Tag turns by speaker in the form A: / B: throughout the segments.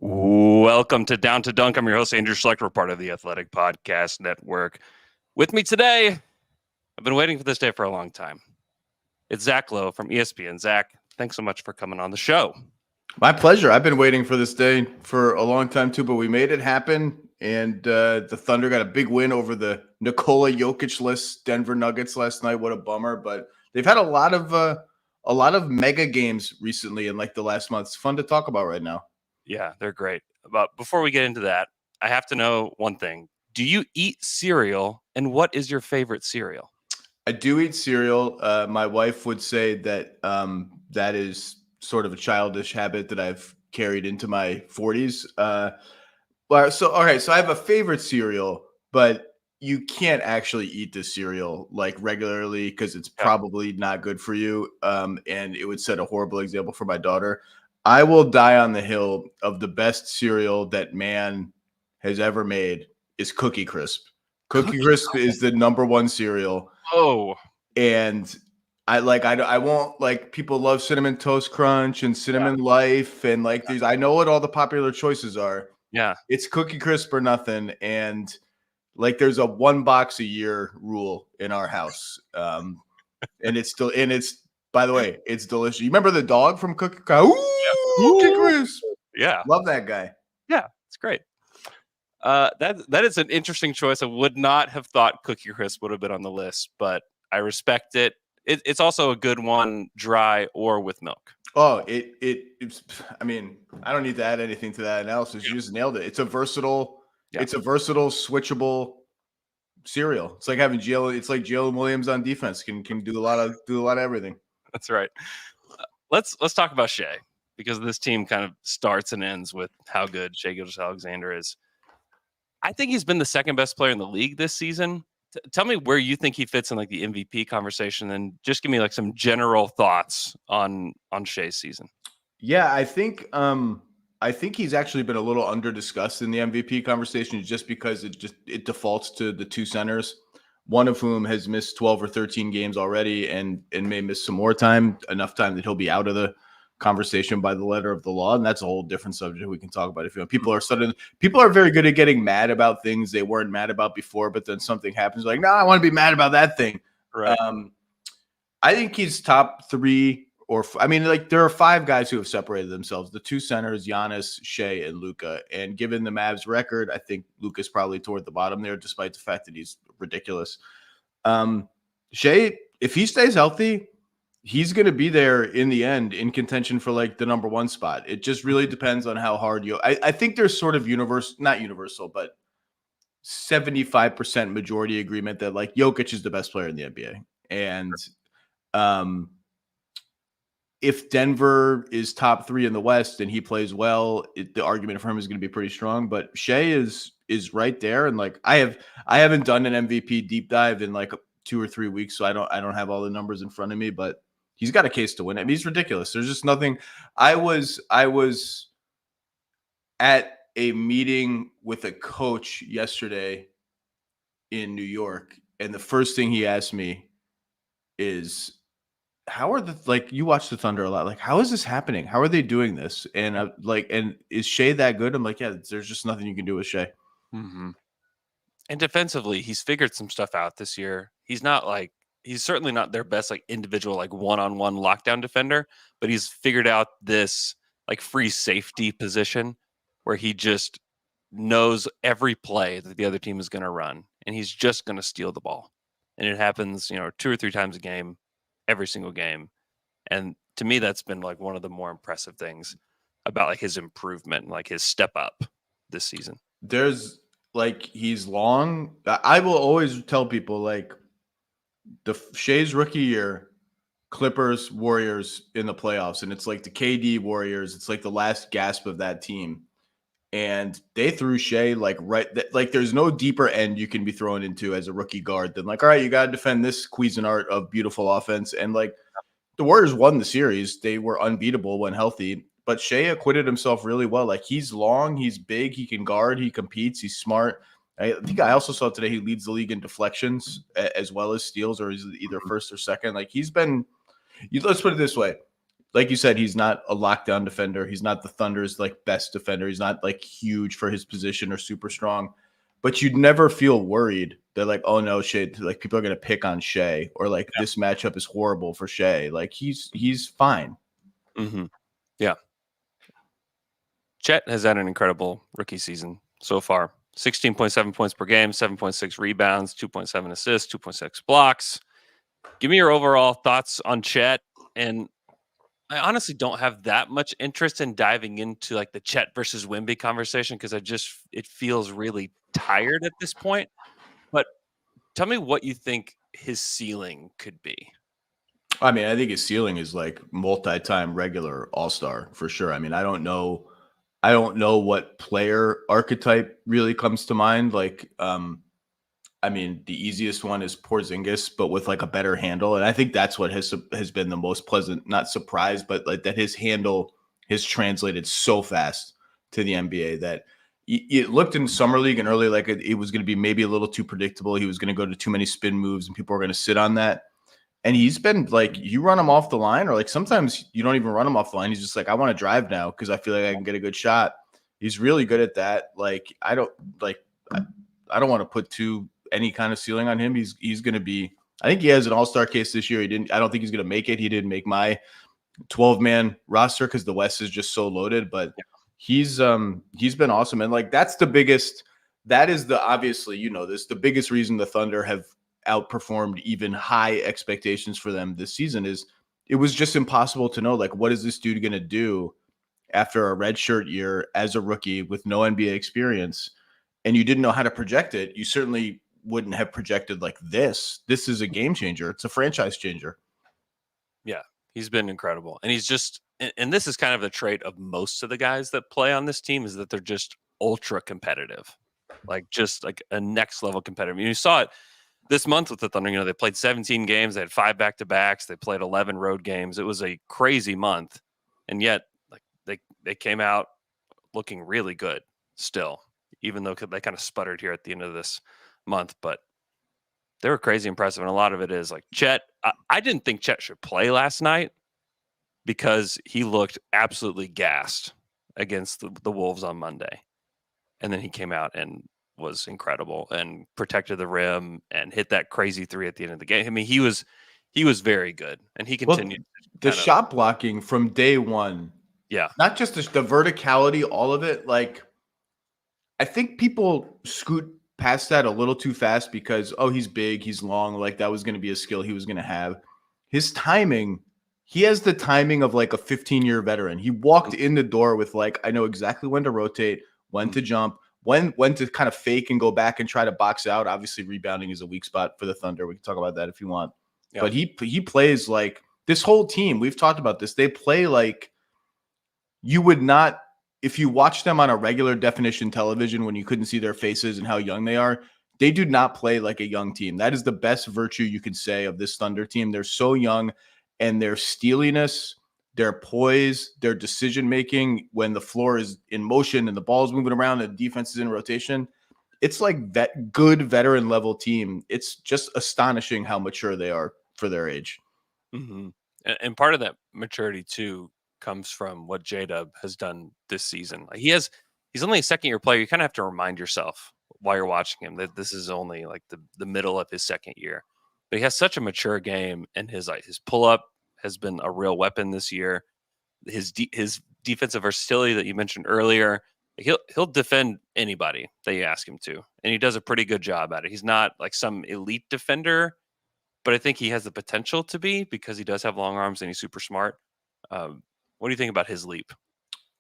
A: Welcome to Down to Dunk. I'm your host, Andrew Schlecht. We're part of the Athletic Podcast Network. With me today, I've been waiting for this day for a long time. It's Zach Lowe from ESPN. Zach, thanks so much for coming on the show.
B: My pleasure. I've been waiting for this day for a long time too, but we made it happen. And the Thunder got a big win over the Nikola Jokic-less Denver Nuggets last night. What a bummer! But they've had a lot of mega games recently in like the last month. It's fun to talk about right now.
A: Yeah, they're great. But before we get into that, I have to know one thing. Do you eat cereal, and what is your favorite cereal?
B: I do eat cereal. My wife would say that that is sort of a childish habit that I've carried into my 40s. So I have a favorite cereal, but you can't actually eat this cereal like regularly because it's probably not good for you. And it would set a horrible example for my daughter. I will die on the hill of the best cereal that man has ever made is Cookie Crisp. Cookie Crisp is the number one cereal.
A: Oh,
B: and I won't like people love Cinnamon Toast Crunch and Cinnamon Life and like these. I know what all the popular choices are.
A: Yeah,
B: it's Cookie Crisp or nothing. And like there's a 1 box a year rule in our house. And it's by the way, it's delicious. You remember the dog from Cookie Crisp?
A: Yeah.
B: Love that guy.
A: Yeah, it's great. That is an interesting choice. I would not have thought Cookie Crisp would have been on the list, but I respect it. It's also a good one, dry or with milk.
B: Oh, it's. I mean, I don't need to add anything to that analysis. You just nailed it. It's a versatile, switchable cereal. It's like having Jalen Williams on defense. Can do a lot of everything.
A: That's right. Let's talk about Shai, because this team kind of starts and ends with how good Shai Gilgeous-Alexander is. I think he's been the second best player in the league this season. Tell me where you think he fits in like the MVP conversation, and just give me like some general thoughts on Shai's season.
B: Yeah, I think he's actually been a little under discussed in the MVP conversation just because it defaults to the two centers, one of whom has missed 12 or 13 games already and may miss some more time, enough time that he'll be out of the conversation by the letter of the law. And that's a whole different subject we can talk about. If people are very good at getting mad about things they weren't mad about before, but then something happens like, no, I want to be mad about that thing.
A: Right.
B: I think he's top 3 there are 5 guys who have separated themselves. The 2 centers, Giannis, Shai, and Luka. And given the Mavs record, I think Luka's probably toward the bottom there, despite the fact that he's ridiculous. Shai, if he stays healthy, he's going to be there in the end in contention for like the number 1 spot. It just really depends on how hard I think there's sort of not universal, but 75% majority agreement that like Jokic is the best player in the NBA. And if Denver is top 3 in the West and he plays well, the argument for him is going to be pretty strong. But Shai is right there, and like I haven't done an MVP deep dive in like 2 or 3 weeks, so I don't have all the numbers in front of me. But he's got a case to win. I mean, he's ridiculous. There's just nothing. I was at a meeting with a coach yesterday in New York, and the first thing he asked me is, how are you watch the Thunder a lot. Like, how is this happening? How are they doing this? And and is Shai that good? I'm like, yeah, there's just nothing you can do with Shai.
A: Mm-hmm. And defensively, he's figured some stuff out this year. He's certainly not their best like individual, like one-on-one lockdown defender, but he's figured out this like free safety position where he just knows every play that the other team is going to run, and he's just going to steal the ball. And it happens, 2 or 3 times a game, every single game. And to me, that's been like one of the more impressive things about like his improvement, like his step up this season.
B: There's like, he's long. I will always tell people like the Shai's rookie year, Clippers, Warriors in the playoffs. And it's like the KD Warriors. It's like the last gasp of that team. And they threw Shai like there's no deeper end you can be thrown into as a rookie guard than like, all right, you got to defend this Cuisinart of beautiful offense. And like the Warriors won the series. They were unbeatable when healthy, but Shai acquitted himself really well. Like, he's long, he's big, he can guard, he competes, he's smart. I think I also saw today he leads the league in deflections as well as steals, or is either first or second. Like, he's been, let's put it this way. like you said, he's not a lockdown defender. He's not the Thunder's like best defender. He's not like huge for his position or super strong. But you'd never feel worried that like, oh no, shit, like people are gonna pick on Shai or like this matchup is horrible for Shai. Like he's fine.
A: Mm-hmm. Yeah. Chet has had an incredible rookie season so far. 16.7 points per game, 7.6 rebounds, 2.7 assists, 2.6 blocks. Give me your overall thoughts on Chet. And I honestly don't have that much interest in diving into like the Chet versus Wemby conversation because it feels really tired at this point. But tell me what you think his ceiling could be.
B: I mean, I think his ceiling is like multi-time regular all-star for sure. I mean, I don't know what player archetype really comes to mind. Like, I mean, the easiest one is Porzingis, but with like a better handle, and I think that's what has been the most pleasant, not surprise, but like that his handle has translated so fast to the NBA that it looked in summer league and early like it was going to be maybe a little too predictable. He was going to go to too many spin moves, and people were going to sit on that. And he's been like, you run him off the line, or like sometimes you don't even run him off the line. He's just like, I want to drive now because I feel like I can get a good shot. He's really good at that. Like, like, I don't want to put any kind of ceiling on him. He's going to be. I think he has an all-star case this year. I don't think he's going to make it. He didn't make my 12-man roster because the West is just so loaded. But he's been awesome, and like that's the biggest. That is the obviously the biggest reason the Thunder have outperformed even high expectations for them this season is it was just impossible to know like what is this dude going to do after a redshirt year as a rookie with no NBA experience, and you didn't know how to project it. You certainly wouldn't have projected like this. This is a game changer. It's a franchise changer.
A: Yeah, he's been incredible. And he's just, and this is kind of the trait of most of the guys that play on this team is that they're just ultra competitive, like just like a next level competitive. You saw it this month with the Thunder. They played 17 games. They had 5 back-to-backs. They played 11 road games. It was a crazy month. And yet like they came out looking really good still, even though they kind of sputtered here at the end of this month. But they were crazy impressive. And a lot of it is like Chet. I didn't think Chet should play last night because he looked absolutely gassed against the Wolves on Monday. And then he came out and was incredible and protected the rim and hit that crazy 3 at the end of the game. I mean, he was very good, and he continued
B: the shot blocking from day one.
A: Yeah.
B: Not just the verticality, all of it. Like, I think people scoot past that a little too fast because, oh, he's big, he's long. Like, that was going to be a skill he was going to have. His timing, he has the timing of like a 15-year veteran. He walked in the door with like, I know exactly when to rotate, when to jump, when to kind of fake and go back and try to box out. Obviously, rebounding is a weak spot for the Thunder. We can talk about that if you want. Yeah. But he plays like this whole team. We've talked about this. They play like you would not, if you watch them on a regular definition television when you couldn't see their faces and how young they are, they do not play like a young team. That is the best virtue you can say of this Thunder team. They're so young, and their steeliness, their poise, their decision-making when the floor is in motion and the ball's moving around and the defense is in rotation, it's like that good veteran level team. It's just astonishing how mature they are for their age.
A: Mm-hmm. And part of that maturity too comes from what J-Dub has done this season. Like he's only a second-year player. You kind of have to remind yourself while you're watching him that this is only like the middle of his second year. But he has such a mature game, and his pull-up has been a real weapon this year. His defensive versatility that you mentioned earlier, he'll defend anybody that you ask him to, and he does a pretty good job at it. He's not like some elite defender, but I think he has the potential to be because he does have long arms and he's super smart. What do you think about his leap?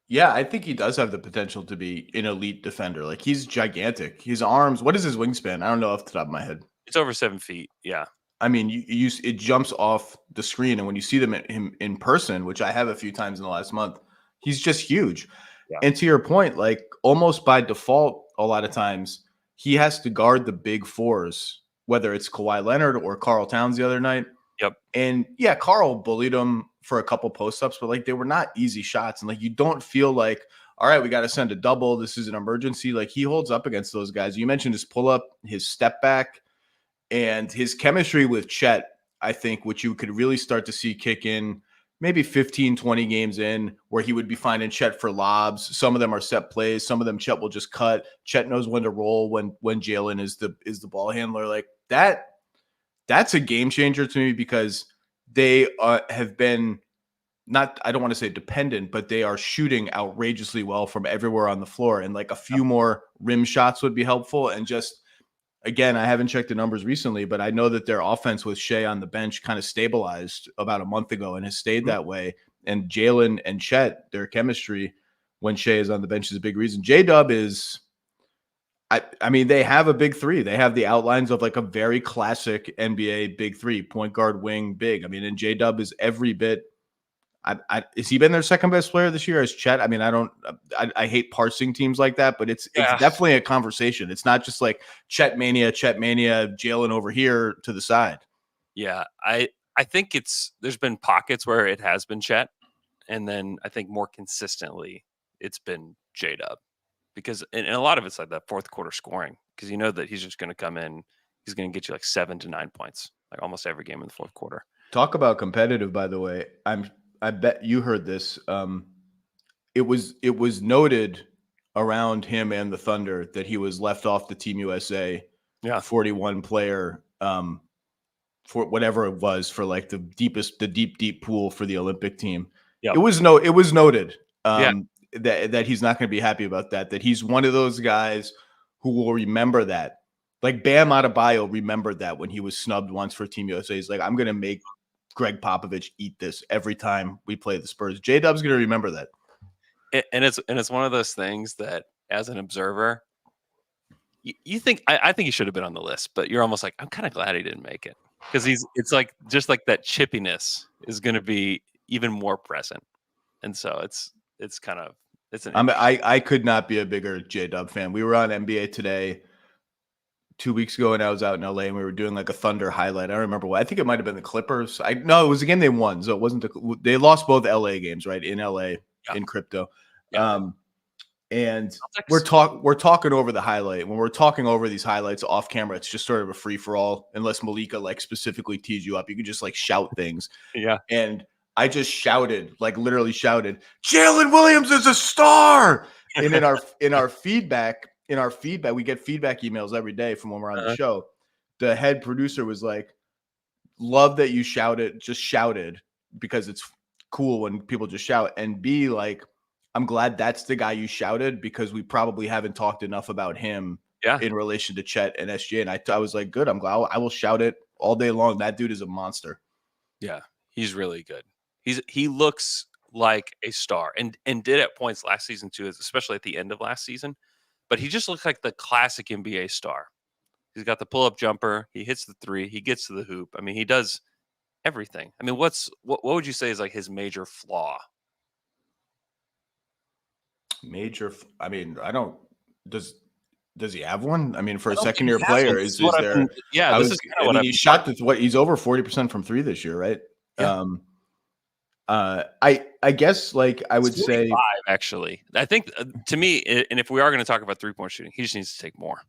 B: Yeah, I think he does have the potential to be an elite defender. Like he's gigantic. His arms. What is his wingspan? I don't know off the top of my head.
A: It's over 7 feet. Yeah.
B: I mean, it jumps off the screen, and when you see him in person, which I have a few times in the last month, he's just huge. Yeah. And to your point, like almost by default, a lot of times he has to guard the big fours, whether it's Kawhi Leonard or Karl Towns the other night.
A: Yep.
B: And yeah, Karl bullied him for a couple post-ups, but like they were not easy shots. And like you don't feel like, all right, we got to send a double. This is an emergency. Like he holds up against those guys. You mentioned his pull-up, his step back, and his chemistry with Chet, I think, which you could really start to see kick in maybe 15, 20 games in where he would be finding Chet for lobs. Some of them are set plays. Some of them Chet will just cut. Chet knows when to roll when Jalen is the ball handler. Like that's a game changer to me because they have been not, I don't want to say dependent, but they are shooting outrageously well from everywhere on the floor. And like a few more rim shots would be helpful. And just, again, I haven't checked the numbers recently, but I know that their offense with Shai on the bench kind of stabilized about a month ago and has stayed that way. And Jalen and Chet, their chemistry when Shai is on the bench is a big reason. J-Dub is, I mean, they have a big three. They have the outlines of like a very classic NBA big three, point guard, wing, big. I mean, and J-Dub is every bit. Has he been their second best player this year as Chet? I mean, I hate parsing teams like that, but it's definitely a conversation. It's not just like Chet mania, Jalen over here to the side.
A: Yeah, I think there's been pockets where it has been Chet, and then I think more consistently it's been J-Dub, because and a lot of it's like that fourth quarter scoring, because you know that he's just going to come in, he's going to get you like 7 to 9 points like almost every game in the fourth quarter.
B: Talk about competitive, by the way. I bet you heard this. It was noted around him and the Thunder that he was left off the Team USA 41 player for whatever it was for like the deep pool for the Olympic team. Yep. It was noted that he's not going to be happy about that. That he's one of those guys who will remember that. Like Bam Adebayo remembered that when he was snubbed once for Team USA. He's like, I'm going to make Greg Popovich eat this every time we play the Spurs. J-Dub's going to remember that.
A: And it's one of those things that as an observer, you think, I think he should have been on the list, but you're almost like, I'm kind of glad he didn't make it, because it's like, just like that chippiness is going to be even more present. And so
B: I could not be a bigger J-Dub fan. We were on NBA Today 2 weeks ago, and I was out in LA, and we were doing like a Thunder highlight. I don't remember what. I think it might have been the Clippers. No, it was a game they won, so it wasn't. They lost both LA games, right, in LA in crypto. And we're talking over the highlight. When we're talking over these highlights off camera, it's just sort of a free for all, unless Malika like specifically tees you up. You can just like shout things.
A: Yeah.
B: And I just shouted, like literally shouted, Jalen Williams is a star. And in our feedback, we get feedback emails every day from when we're on the show. The head producer was like, love that you just shouted, because it's cool when people just shout. And B, like, I'm glad that's the guy you shouted, because we probably haven't talked enough about him in relation to Chet and SGA. And I was like, good, I'm glad I will shout it all day long. That dude is a monster.
A: Yeah, he's really good. He looks like a star, and did at points last season too, especially at the end of last season. But he just looks like the classic NBA star. He's got the pull-up jumper. He hits the three. He gets to the hoop. I mean, he does everything. I mean, what would you say is like his major flaw?
B: I mean, I don't. Does he have one? I mean, for a second-year player, is there?
A: Yeah, this is kind of what
B: he shot he's over 40% from three this year, right?
A: Yeah.
B: I guess, like, I would say,
A: actually, I think to me, and if we are going to talk about 3-point shooting, he just needs to take more.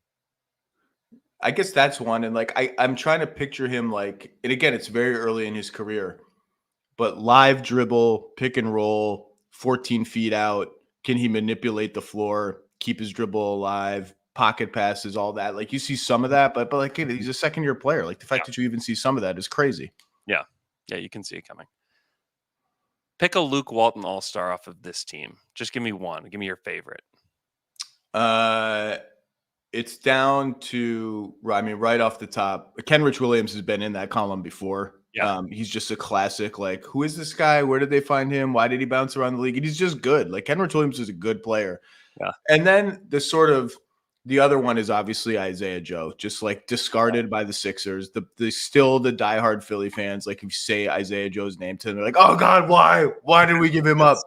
B: I guess that's one. And like, I'm trying to picture him like, and again, it's very early in his career, but live dribble, pick and roll, 14 feet out. Can he manipulate the floor, keep his dribble alive, pocket passes, all that? Like, you see some of that, but like, he's a second-year player. Like, the fact that you even see some of that is crazy.
A: Yeah. Yeah, you can see it coming. Pick a Luke Walton all-star off of this team. Just give me one. Give me your favorite.
B: It's down to, I mean, right off the top, Kenrich Williams has been in that column before.
A: Yeah.
B: He's just a classic. Like, who is this guy? Where did they find him? Why did he bounce around the league? And he's just good. Like, Kenrich Williams is a good player.
A: Yeah.
B: And then the other one is obviously Isaiah Joe, just like discarded by the Sixers. The still the diehard Philly fans, like, if you say Isaiah Joe's name to them, they're like, oh God, why? Why did we give him up?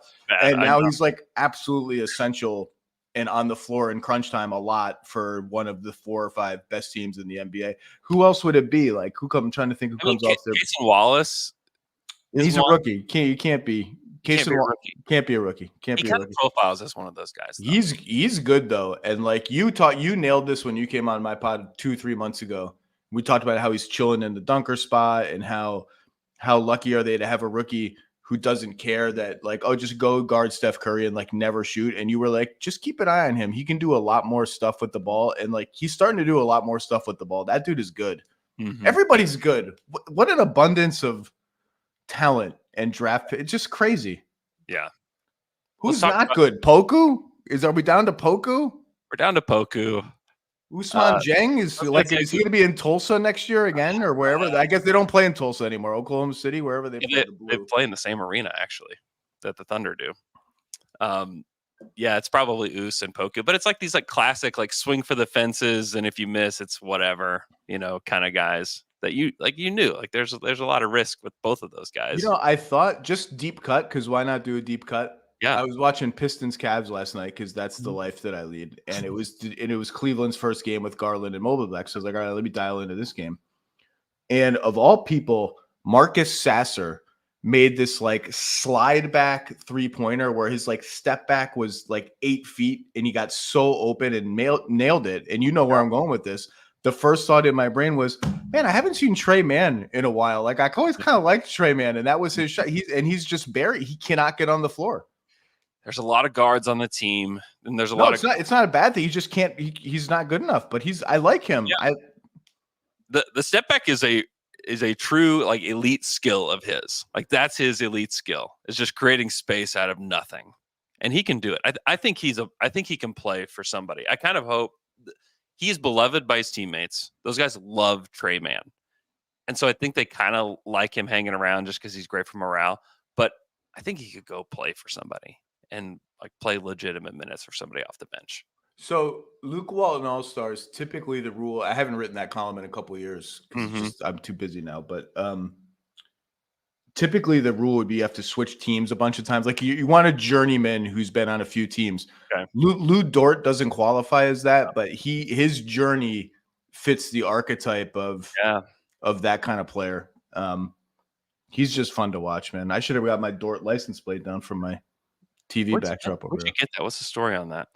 B: And now he's like absolutely essential and on the floor in crunch time a lot for one of the 4 or 5 best teams in the NBA. Who else would it be? Like, I'm trying to think who comes off there.
A: Jason Wallace.
B: He's a rookie. You can't be. Can't be a rookie. Can't be a rookie.
A: Profiles as one of those guys.
B: Though. He's good though, and like you nailed this when you came on my pod 2-3 months ago. We talked about how he's chilling in the dunker spot and how lucky are they to have a rookie who doesn't care that like, oh, just go guard Steph Curry and like never shoot. And you were like, just keep an eye on him. He can do a lot more stuff with the ball. And like, he's starting to do a lot more stuff with the ball. That dude is good.
A: Mm-hmm.
B: Everybody's good. What an abundance of talent and draft. It's just crazy.
A: Yeah.
B: Who's not good? Poku? Are we down to Poku?
A: We're down to Poku.
B: Usman Jeng is he going to be in Tulsa next year again or wherever? I guess they don't play in Tulsa anymore. Oklahoma City, wherever they play.
A: They play in the same arena actually that the Thunder do. Yeah, it's probably Us and Poku, but it's like these like classic like swing for the fences, and if you miss, it's whatever, kind of guys that you knew. Like there's a lot of risk with both of those guys.
B: I thought just deep cut, because why not do a deep cut?
A: Yeah.
B: I was watching Pistons Cavs last night because that's the life that I lead. And it was Cleveland's first game with Garland and Mobley Black. So I was like, all right, let me dial into this game. And of all people, Marcus Sasser made this like slide back 3-pointer where his like step back was like 8 feet and he got so open and nailed it. And you know where I'm going with this. The first thought in my brain was, man, I haven't seen Trey Mann in a while. Like I always kind of liked Trey Mann, and that was his shot. He's just buried. He cannot get on the floor.
A: There's a lot of guards on the team, and there's
B: it's not a bad thing. He just can't. He's not good enough. But I like him.
A: Yeah. The step back is a true like elite skill of his. Like that's his elite skill. Is just creating space out of nothing, and he can do it. I think he can play for somebody. I kind of hope he's beloved by his teammates. Those guys love Trey Mann, and so I think they kind of like him hanging around just because he's great for morale. But I think he could go play for somebody and like play legitimate minutes for somebody off the bench.
B: So Luke Walton All-Stars, typically the rule, I haven't written that column in a couple of years because I'm too busy now, but typically the rule would be you have to switch teams a bunch of times. Like you want a journeyman who's been on a few teams.
A: Okay.
B: Lou Dort doesn't qualify as that, but his journey fits the archetype of that kind of player. He's just fun to watch, man. I should have got my Dort license plate down from my TV backdrop over
A: Where'd you get that? What's the story on that?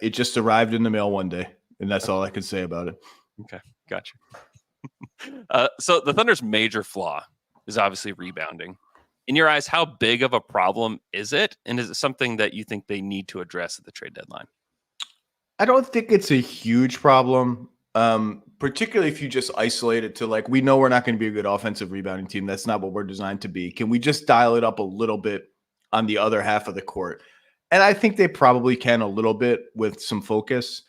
B: It just arrived in the mail one day, and that's all I could say about it.
A: Okay, gotcha. So the Thunder's major flaw is obviously rebounding. In your eyes, how big of a problem is it? And is it something that you think they need to address at the trade deadline?
B: I don't think it's a huge problem, particularly if you just isolate it to like, we know we're not going to be a good offensive rebounding team. That's not what we're designed to be. Can we just dial it up a little bit on the other half of the court? And I think they probably can a little bit with some focus.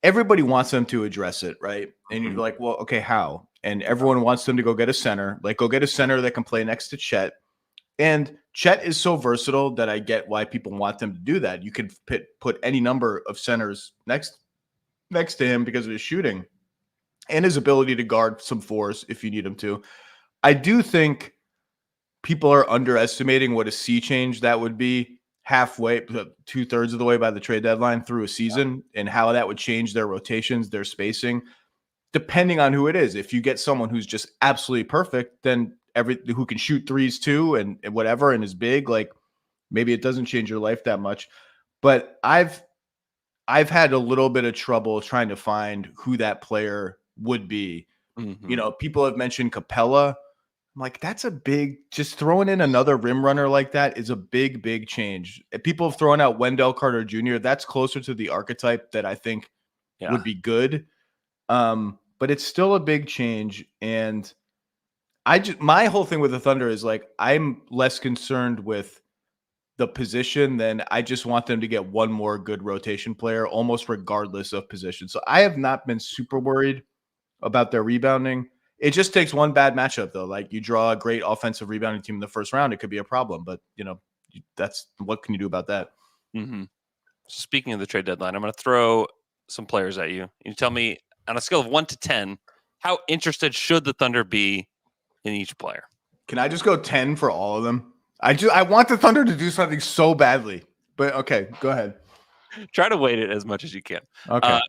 B: Everybody wants them to address it, right? And you're like, well, okay, how? And everyone wants them to go get a center. Like, go get a center that can play next to Chet. And Chet is so versatile that I get why people want them to do that. You could put any number of centers next to him because of his shooting and his ability to guard some fours if you need him to. I do think people are underestimating what a sea change that would be halfway, 2/3 of the way by the trade deadline through a season, and how that would change their rotations, their spacing, depending on who it is. If you get someone who's just absolutely perfect, then who can shoot threes too and whatever and is big, like maybe it doesn't change your life that much. But I've had a little bit of trouble trying to find who that player would be. People have mentioned Capella. I'm like, that's a big, just throwing in another rim runner like that is a big, big change. People have thrown out Wendell Carter Jr. That's closer to the archetype that I think would be good. But it's still a big change. And my whole thing with the Thunder is like, I'm less concerned with the position than I just want them to get one more good rotation player, almost regardless of position. So I have not been super worried about their rebounding. It just takes one bad matchup, though. Like, you draw a great offensive rebounding team in the first round, it could be a problem. But, that's what can you do about that?
A: So speaking of the trade deadline, I'm going to throw some players at you. You tell me, on a scale of 1 to 10, how interested should the Thunder be in each player?
B: Can I just go 10 for all of them? I want the Thunder to do something so badly. But, okay, go ahead.
A: Try to weight it as much as you can.
B: Okay.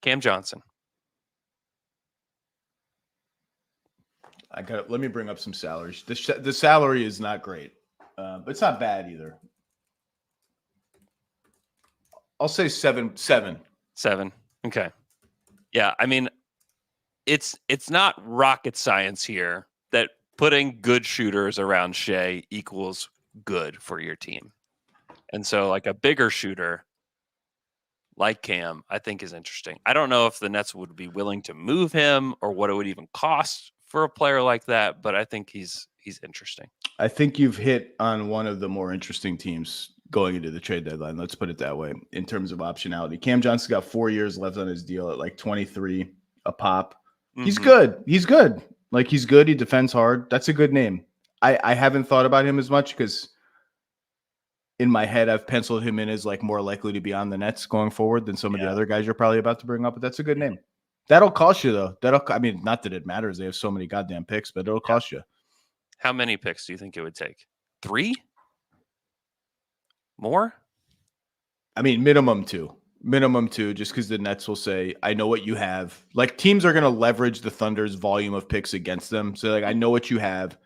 A: Cam Johnson.
B: Let me bring up some salaries. The salary is not great, but it's not bad either. I'll say 7. 7.
A: Okay. Yeah, I mean, it's not rocket science here that putting good shooters around Shai equals good for your team. And so like a bigger shooter like Cam, I think is interesting. I don't know if the Nets would be willing to move him or what it would even cost for a player like that, but I think he's interesting.
B: I think you've hit on one of the more interesting teams going into the trade deadline. Let's put it that way in terms of optionality. Cam Johnson's got 4 years left on his deal at like 23 a pop. He's good. He's good. Like he's good. He defends hard. That's a good name. I haven't thought about him as much because in my head I've penciled him in as like more likely to be on the Nets going forward than some of the other guys you're probably about to bring up. But that's a good name. That'll cost you though. I mean, not that it matters. They have so many goddamn picks, but it'll cost you.
A: How many picks do you think it would take? 3? More?
B: I mean, minimum two, just because the Nets will say, I know what you have. Like teams are going to leverage the Thunder's volume of picks against them. So like, I know what you have.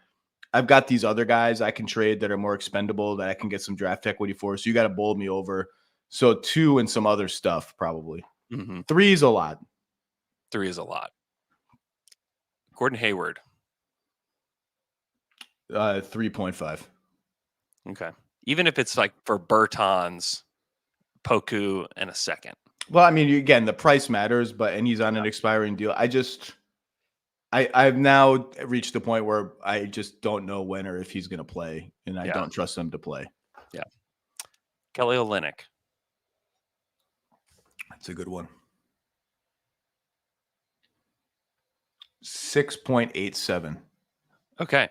B: I've got these other guys I can trade that are more expendable that I can get some draft equity for. So you got to bowl me over. So 2 and some other stuff, probably. 3 is a lot.
A: 3 is a lot. Gordon Hayward.
B: 3.5.
A: Okay. Even if it's like for Bertans, Poku, and a second.
B: Well, I mean, again, the price matters, and he's on an expiring deal. I've now reached the point where I just don't know when or if he's going to play, and I don't trust him to play.
A: Yeah. Kelly Olynyk.
B: That's a good one. 6.87.
A: Okay.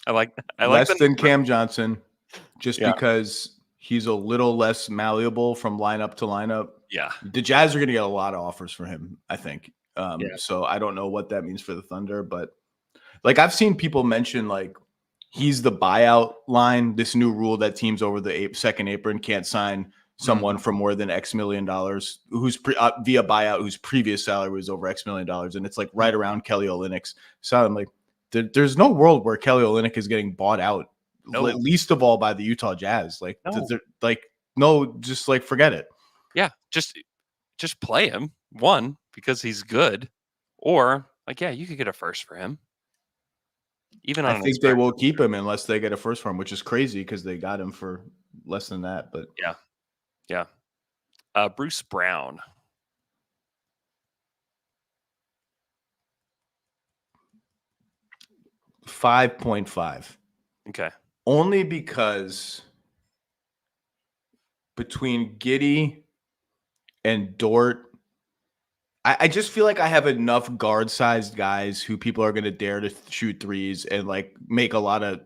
A: I like that.
B: Less than Cam Johnson, just because he's a little less malleable from lineup to lineup.
A: Yeah.
B: The Jazz are going to get a lot of offers for him, I think. So I don't know what that means for the Thunder, but like I've seen people mention like he's the buyout line, this new rule that teams over the second apron can't sign someone for more than X million dollars who's via buyout whose previous salary was over X million dollars. And it's like right around Kelly Olynyk's. So I'm like, there's no world where Kelly Olynyk is getting bought out, least of all by the Utah Jazz. Like, just like forget it.
A: Yeah, just play him, one, because he's good, or like, you could get a first for him. Even on
B: I think they will keep him unless they get a first for him, which is crazy because they got him for less than that. But
A: yeah. Bruce Brown.
B: 5.5.
A: Okay.
B: Only because between Giddey and Dort, I just feel like I have enough guard-sized guys who people are going to dare to shoot threes and like make a lot of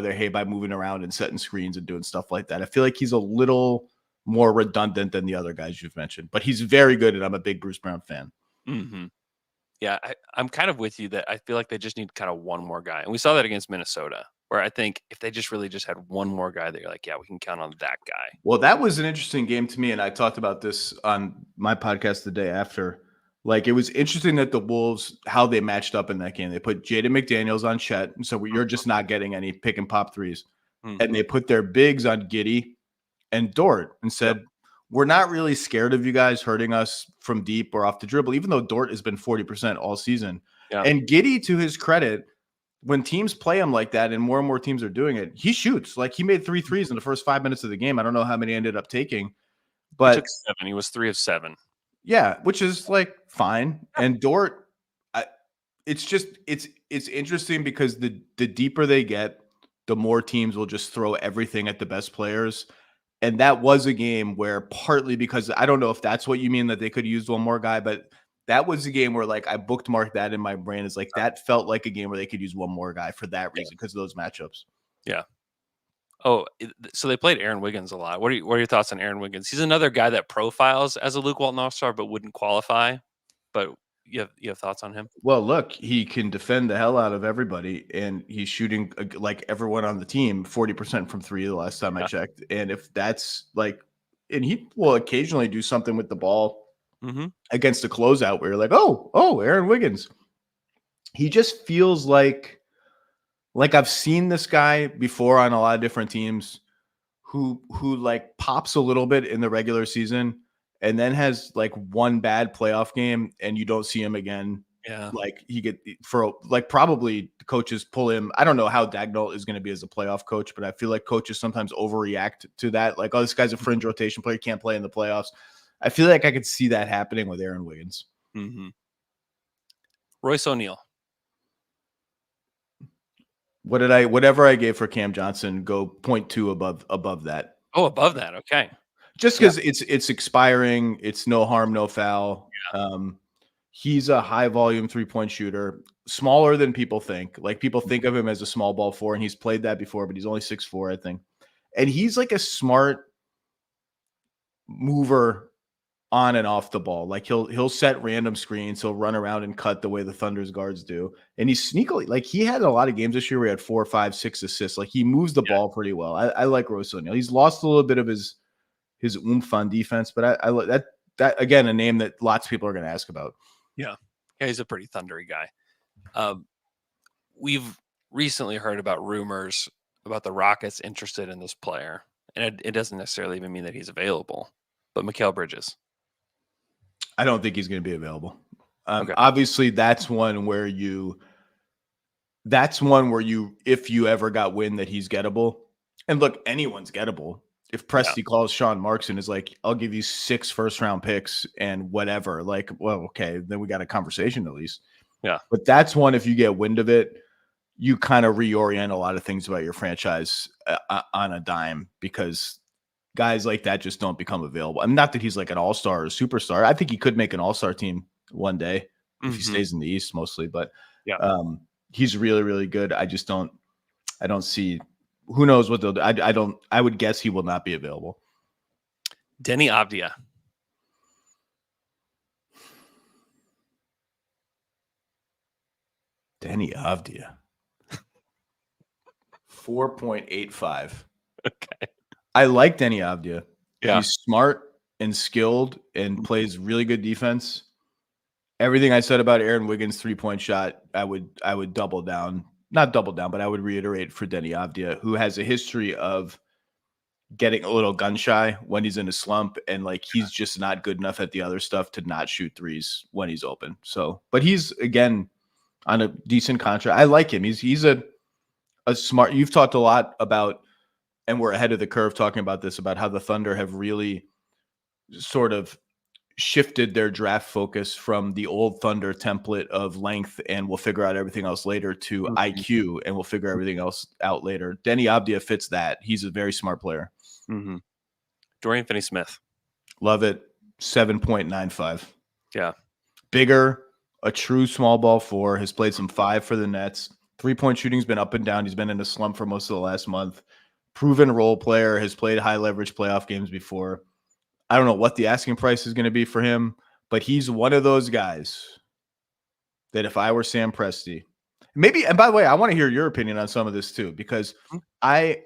B: their hay by moving around and setting screens and doing stuff like that. I feel like he's a little more redundant than the other guys you've mentioned, but he's very good, and I'm a big Bruce Brown fan.
A: Mm-hmm. Yeah, I'm kind of with you that I feel like they just need kind of one more guy. And we saw that against Minnesota, where I think if they just really just had one more guy that you're like, we can count on that guy.
B: Well, that was an interesting game to me, and I talked about this on my podcast the day after. Like, it was interesting that the Wolves, how they matched up in that game. They put Jaden McDaniels on Chet, so you're just not getting any pick and pop threes. And they put their bigs on Giddey and Dort and said, we're not really scared of you guys hurting us from deep or off the dribble, even though Dort has been 40% all season. And Giddey, to his credit, when teams play him like that and more teams are doing it, he shoots. Like, he made 3 threes in the first 5 minutes of the game. I don't know how many ended up taking, but
A: he took 7. He was 3 of 7.
B: Yeah, which is like fine. And Dort, it's interesting because the deeper they get, the more teams will just throw everything at the best players. And that was a game where, partly because I don't know if that's what you mean that they could use one more guy, but that was a game where like I bookmarked that in my brain as like that felt like a game where they could use one more guy for that reason because of those matchups.
A: Yeah. Oh, so they played Aaron Wiggins a lot. What are your thoughts on Aaron Wiggins? He's another guy that profiles as a Luke Walton All-Star but wouldn't qualify. But you have thoughts on him?
B: Well, look, he can defend the hell out of everybody, and he's shooting like everyone on the team 40% from 3 the last time I checked. And if that's like, and he will occasionally do something with the ball against a closeout where you're like, oh, Aaron Wiggins. He just feels like I've seen this guy before on a lot of different teams who like pops a little bit in the regular season and then has like one bad playoff game and you don't see him again
A: Yeah.
B: Like he get for like probably coaches pull him. I don't know how Dagnall is going to be as a playoff coach, but I feel like coaches sometimes overreact to that. Like, oh, this guy's a fringe rotation player, can't play in the playoffs. I feel like I could see that happening with Aaron Wiggins.
A: Mm-hmm. Royce O'Neal.
B: Whatever I gave for Cam Johnson, go 0.2 above that.
A: Oh, above that. Okay.
B: Just
A: Yeah.
B: because it's expiring, it's no harm, no foul. He's a high volume 3-point shooter, smaller than people think. Like people think of him as a small ball four, and he's played that before, but he's only 6'4", I think. And he's like a smart mover on and off the ball. Like he'll set random screens, he'll run around and cut the way the Thunder's guards do. And he's sneakily, like he had a lot of games this year where he had 4, 5, 6 assists. Like he moves the ball pretty well. I like Royce O'Neal. He's lost a little bit of his oomph on defense, but I that again, a name that lots of people are going to ask about.
A: Yeah. Yeah, he's a pretty thundery guy. We've recently heard about rumors about the Rockets interested in this player, and it doesn't necessarily even mean that he's available. But Mikal Bridges.
B: I don't think he's going to be available.
A: Okay.
B: Obviously, that's one where you, if you ever got wind that he's gettable, and look, anyone's gettable. If Presti calls Sean Marks and is like, I'll give you 6 first-round picks and whatever, like, well, okay, then we got a conversation at least.
A: Yeah.
B: But that's one, if you get wind of it, you kind of reorient a lot of things about your franchise on a dime, because guys like that just don't become available. I'm not that he's like an all-star or a superstar. I think he could make an all-star team one day if he stays in the East mostly, but he's really, really good. I don't see, who knows what they'll do. I would guess he will not be available.
A: Denny Avdia.
B: Denny Avdia. 4.85.
A: Okay.
B: I like Denny Avdia.
A: Yeah.
B: He's smart and skilled and plays really good defense. Everything I said about Aaron Wiggins' 3-point shot, I would double down. Not double down, but I would reiterate for Denny Avdia, who has a history of getting a little gun shy when he's in a slump, and like he's just not good enough at the other stuff to not shoot threes when he's open. So, but he's again on a decent contract. I like him. He's a smart. You've talked a lot about, and we're ahead of the curve talking about this, about how the Thunder have really sort of shifted their draft focus from the old Thunder template of length and we'll figure out everything else later to IQ and we'll figure everything else out later. Denny Avdia fits that. He's a very smart player.
A: Mm-hmm. Dorian Finney-Smith.
B: Love it. 7.95.
A: Yeah.
B: Bigger, a true small ball four, has played some 5 for the Nets. 3-point shooting's been up and down. He's been in a slump for most of the last month. Proven role player, has played high leverage playoff games before. I don't know what the asking price is going to be for him, but he's one of those guys that if I were Sam Presti, maybe, and by the way, I want to hear your opinion on some of this too, because I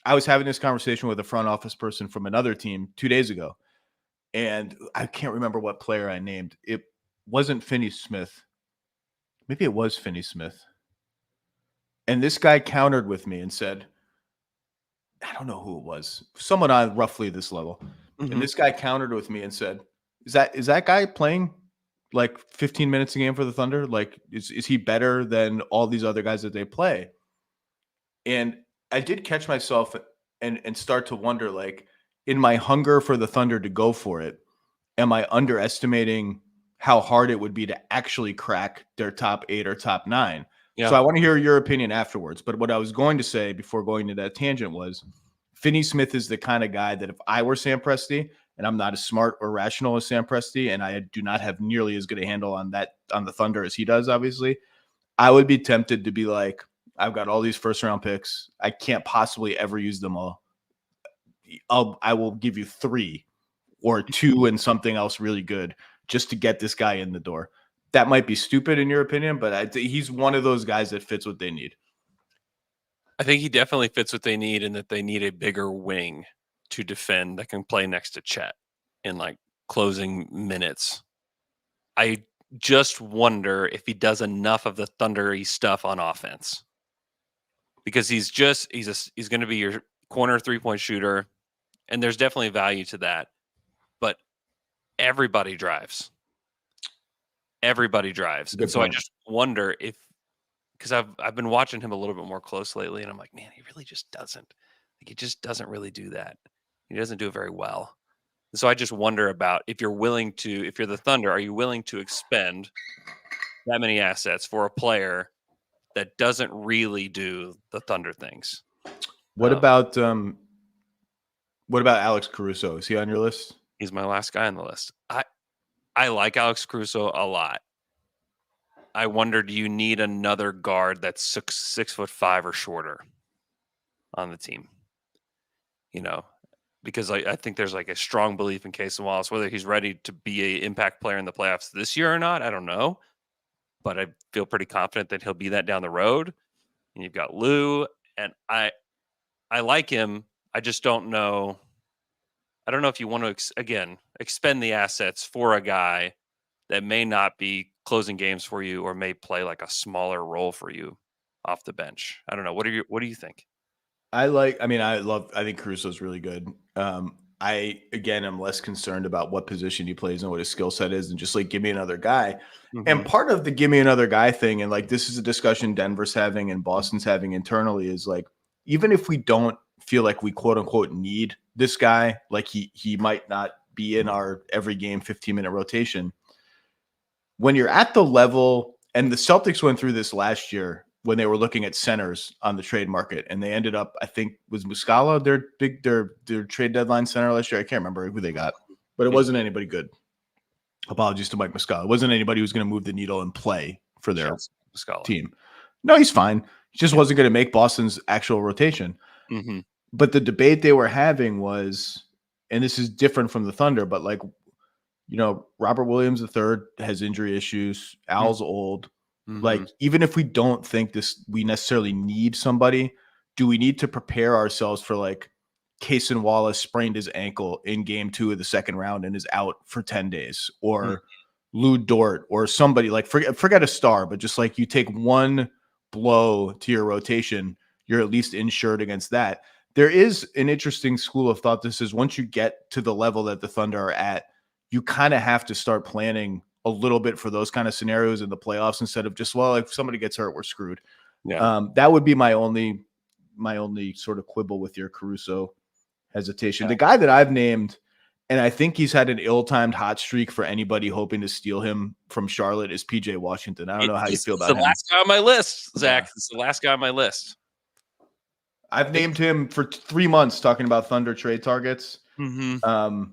B: was having this conversation with a front office person from another team 2 days ago, and I can't remember what player I named. It wasn't Finney-Smith. Maybe it was Finney-Smith. And this guy countered with me and said, I don't know who it was, someone on roughly this level.
A: Mm-hmm.
B: And this guy countered with me and said, is that guy playing like 15 minutes a game for the Thunder? Like, is he better than all these other guys that they play? And I did catch myself and start to wonder, like, in my hunger for the Thunder to go for it, am I underestimating how hard it would be to actually crack their top 8 or top 9? Yeah. So I want to hear your opinion afterwards. But what I was going to say before going to that tangent was Finney-Smith is the kind of guy that if I were Sam Presti, and I'm not as smart or rational as Sam Presti, and I do not have nearly as good a handle on the Thunder as he does, obviously, I would be tempted to be like, I've got all these first-round picks. I can't possibly ever use them all. I will give you 3 or 2 and something else really good just to get this guy in the door. That might be stupid in your opinion, but he's one of those guys that fits what they need.
A: I think he definitely fits what they need, and that they need a bigger wing to defend that can play next to Chet in like closing minutes. I just wonder if he does enough of the thundery stuff on offense, because he's going to be your corner 3-point shooter, and there's definitely value to that. But everybody drives. everybody drives.
B: Good
A: And so I
B: point.
A: just wonder if, because I've been watching him a little bit more close lately, and I'm like, man, he really just doesn't. Like, he just doesn't really do that. He doesn't do it very well. And so I just wonder about if you're the Thunder, are you willing to expend that many assets for a player that doesn't really do the Thunder things?
B: What about Alex Caruso? Is he on your list?
A: He's my last guy on the list. I like Alex Caruso a lot. I wonder, do you need another guard that's 6'5" or shorter on the team? You know, because I think there's like a strong belief in Casey Wallace, whether he's ready to be a impact player in the playoffs this year or not, I don't know. But I feel pretty confident that he'll be that down the road. And you've got Lou, and I like him. I just don't know. I don't know if you want to expend the assets for a guy that may not be closing games for you or may play like a smaller role for you off the bench. I don't know. What do you think?
B: I think Caruso's really good. I again am less concerned about what position he plays and what his skill set is and just like give me another guy. And
A: Mhm.
B: part of the give me another guy thing, and like this is a discussion Denver's having and Boston's having internally, is like even if we don't feel like we quote unquote need this guy, like he might not be in our every game 15-minute rotation. When you're at the level, and the Celtics went through this last year when they were looking at centers on the trade market, and they ended up, I think, was Muscala their trade deadline center last year. I can't remember who they got, but it wasn't anybody good. Apologies to Mike Muscala. It wasn't anybody who's going to move the needle and play for their
A: Scala.
B: team. No, he's fine. He just wasn't going to make Boston's actual rotation.
A: Mhm.
B: But the debate they were having was, and this is different from the Thunder, but like, Robert Williams III has injury issues. Al's old. Like,
A: Mhm.
B: even if we don't think we necessarily need somebody, do we need to prepare ourselves for like Cason Wallace sprained his ankle in game 2 of the second round and is out for 10 days,
A: Mm.
B: or Lou Dort, or somebody like forget a star, but just like you take one blow to your rotation, you're at least insured against that. There is an interesting school of thought. This is once you get to the level that the Thunder are at, you kind of have to start planning a little bit for those kind of scenarios in the playoffs instead of just, well, if somebody gets hurt, we're screwed.
A: Yeah.
B: That would be my only sort of quibble with your Caruso hesitation.
A: Yeah.
B: The guy that I've named, and I think he's had an ill-timed hot streak for anybody hoping to steal him from Charlotte, is PJ Washington. I don't know how you feel
A: He's
B: about
A: the
B: him.
A: last guy on my list, Zach.
B: Yeah.
A: It's the last guy on my list.
B: I've named him for 3 months talking about Thunder trade targets.
A: Mhm.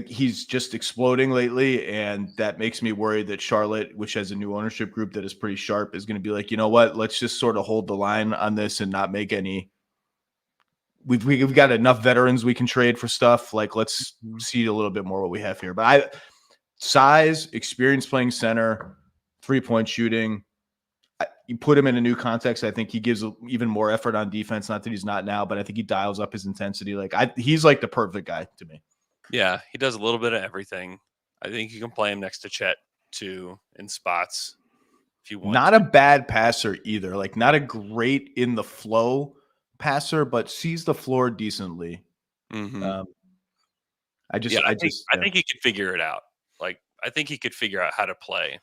B: He's just exploding lately, and that makes me worried that Charlotte, which has a new ownership group that is pretty sharp, is going to be like, you know what, let's just sort of hold the line on this and not make any. We've got enough veterans we can trade for stuff. Like, let's
A: Mhm.
B: see a little bit more what we have here. But size, experience playing center, 3-point shooting. You put him in a new context, I think he gives even more effort on defense. Not that he's not now, but I think he dials up his intensity. Like, he's like the perfect guy to me.
A: Yeah, he does a little bit of everything. I think you can play him next to Chet too in spots if you want
B: Not
A: to.
B: a bad passer either. Like, not a great in the flow passer, but sees the floor decently.
A: Mhm.
B: Um,
A: Yeah, I
B: yeah.
A: think he could figure it out. Like, I think he could figure out how to play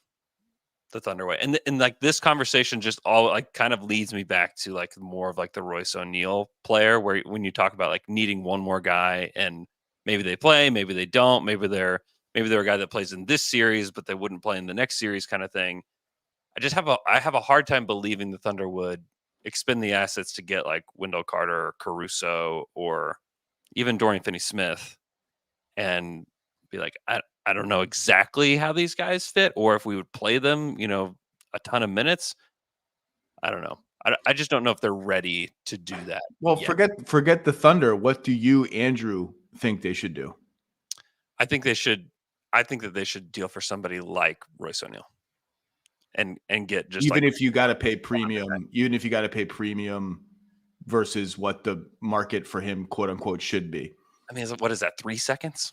A: the Thunder way. And like this conversation just all like kind of leads me back to like more of like the Royce O'Neal player, where when you talk about like needing one more guy and maybe they play, maybe they don't, maybe they're a guy that plays in this series, but they wouldn't play in the next series kind of thing. I have a hard time believing the Thunder would expend the assets to get like Wendell Carter or Caruso or even Dorian Finney-Smith and be like, I don't know exactly how these guys fit or if we would play them, a ton of minutes. I don't know. I just don't know if they're ready to do that
B: Well,
A: yet.
B: forget the Thunder. What do you, Andrew, think they should do?
A: I think they should. I think that they should deal for somebody like Royce O'Neal and get just like
B: Even if you got to pay premium versus what the market for him, quote unquote, should be.
A: I mean, what is that? 3 seconds?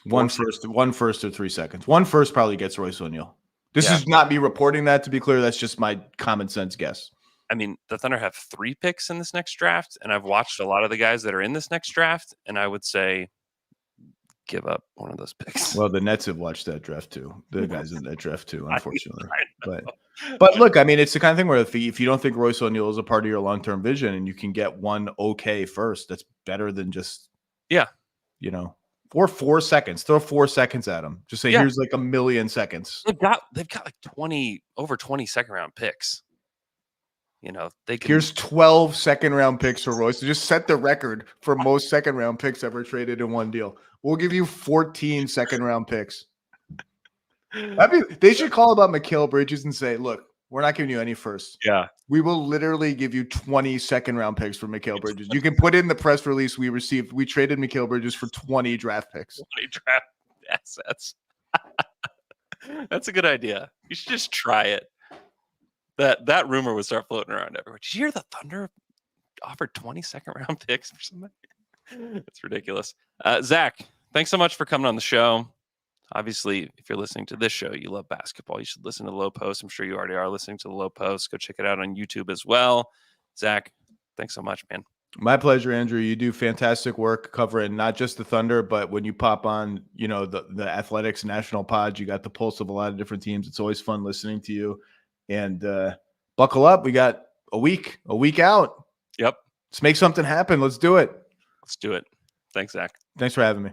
B: One
A: 4 seconds?
B: first or 3 seconds. One first probably gets Royce O'Neal. This
A: Yeah.
B: is not me reporting that, to be clear. That's just my common sense guess.
A: I mean, the Thunder have 3 picks in this next draft, and I've watched a lot of the guys that are in this next draft, and I would say give up one of those picks.
B: Well, the Nets have watched that draft too. The guys in that draft too, unfortunately.
A: I know.
B: But look, I mean, it's the kind of thing where if you don't think Royce O'Neal is a part of your long-term vision and you can get one okay first, that's better than just, or 4 seconds. Throw 4 seconds at him. Just say, here's like 1 million seconds.
A: They've got like over 20 second round picks.
B: Here's 12 second round picks for Royce. Just set the record for most second round picks ever traded in one deal. We'll give you 14 second round picks. They should call about Mikal Bridges and say, look, we're not giving you any first.
A: Yeah.
B: We will literally give you 20 second round picks for Mikal Bridges. You can put in the press release we received. We traded Mikal Bridges for 20 draft picks.
A: 20 draft assets. That's a good idea. You should just try it. That rumor would start floating around everywhere. Did you hear the Thunder offered 20 second round picks for somebody? That's ridiculous. Zach, thanks so much for coming on the show. Obviously, if you're listening to this show, you love basketball. You should listen to the Low Post. I'm sure you already are listening to the Low Post. Go check it out on YouTube as well. Zach, thanks so much, man.
B: My pleasure, Andrew. You do fantastic work covering not just the Thunder, but when you pop on, the Athletics National Pod, you got the pulse of a lot of different teams. It's always fun listening to you. And buckle up. We got a week out.
A: Yep.
B: Let's make something happen. Let's do it.
A: Let's do it. Thanks, Zach.
B: Thanks for having me.